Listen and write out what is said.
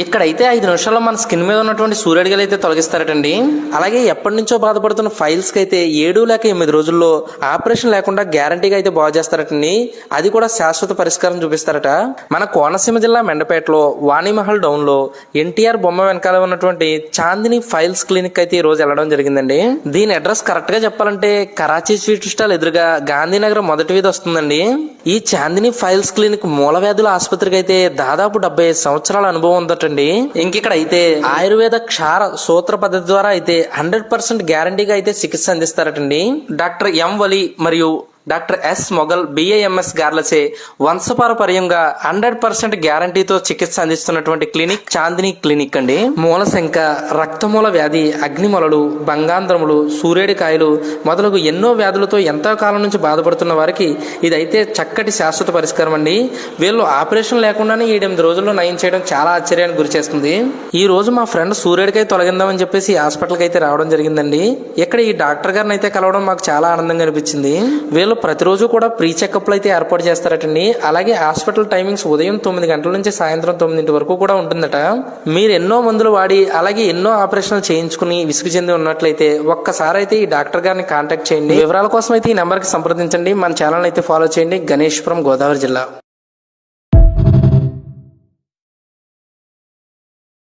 ఇక్కడైతే 5 నిమిషాల్లో మన స్కిన్ మీద ఉన్నటువంటి సూర్యడిగలు అయితే తొలగిస్తారటండి. అలాగే ఎప్పటి నుంచో బాధపడుతున్న ఫైల్స్ కి అయితే 7 లేక 8 రోజుల్లో ఆపరేషన్ లేకుండా గ్యారంటీగా అయితే బాగు చేస్తారటండి. అది కూడా శాశ్వత పరిష్కారం చూపిస్తారట. మన కోనసీమ జిల్లా మెండపేటలో వాణిమహల్ డౌన్ లో ఎన్టీఆర్ బొమ్మ వెనకాల ఉన్నటువంటి చాందిని ఫైల్స్ క్లినిక్ అయితే ఈ రోజు వెళ్ళడం జరిగిందండి. దీని అడ్రస్ కరెక్ట్ గా చెప్పాలంటే కరాచీ స్వీట్ స్టాల్ ఎదురుగా గాంధీనగర్ మొదటి వీధి వస్తుందండి. ఈ చాందిని ఫైల్స్ క్లినిక్ మూల వ్యాధుల ఆసుపత్రికి అయితే దాదాపు 75 సంవత్సరాల అనుభవం ఉందటండి. ఇంకిక్కడ అయితే ఆయుర్వేద క్షార సూత్ర పద్ధతి ద్వారా అయితే 100% గ్యారంటీగా అయితే చికిత్స అందిస్తారటండి. డాక్టర్ ఎం వలి మరియు డాక్టర్ ఎస్ మొగల్ బిఏఎంఎస్ గార్లచే వంశపారపర్యంగా 100% గ్యారంటీతో చికిత్స అందిస్తున్నటువంటి క్లినిక్ చాందిని క్లినిక్ అండి. మూలశంక, రక్తమూల వ్యాధి, అగ్నిమొలలు, బంగాంధ్రములు, సూర్యుడికాయలు మొదలగు ఎన్నో వ్యాధులతో ఎంతో కాలం నుంచి బాధపడుతున్న వారికి ఇదైతే చక్కటి శాశ్వత పరిష్కారం అండి. వీళ్ళు ఆపరేషన్ లేకుండానే 7-8 రోజుల్లో నయం చేయడం చాలా ఆశ్చర్యానికి గురి చేస్తుంది. ఈ రోజు మా ఫ్రెండ్ సూర్యుడికాయ తొలగిందామని చెప్పేసి హాస్పిటల్కి అయితే రావడం జరిగిందండి. ఇక్కడ ఈ డాక్టర్ గారిని అయితే కలవడం మాకు చాలా ఆనందంగా అనిపించింది. వీళ్ళు ప్రతిరోజు కూడా ప్రీ చెకప్లు అయితే ఏర్పాటు చేస్తారటండి. అలాగే హాస్పిటల్ టైమింగ్స్ ఉదయం 9 గంటల నుంచి సాయంత్రం 9 వరకు కూడా ఉంటుందట. మీరు ఎన్నో మందులు వాడి అలాగే ఎన్నో ఆపరేషన్లు చేయించుకుని విసుగు చెంది ఉన్నట్లయితే ఒక్కసారి అయితే ఈ డాక్టర్ గారిని కాంటాక్ట్ చేయండి. వివరాల కోసం అయితే ఈ నెంబర్ కి సంప్రదించండి. మన ఛానల్ అయితే ఫాలో చేయండి. గణేష్పురం, గోదావరి జిల్లా.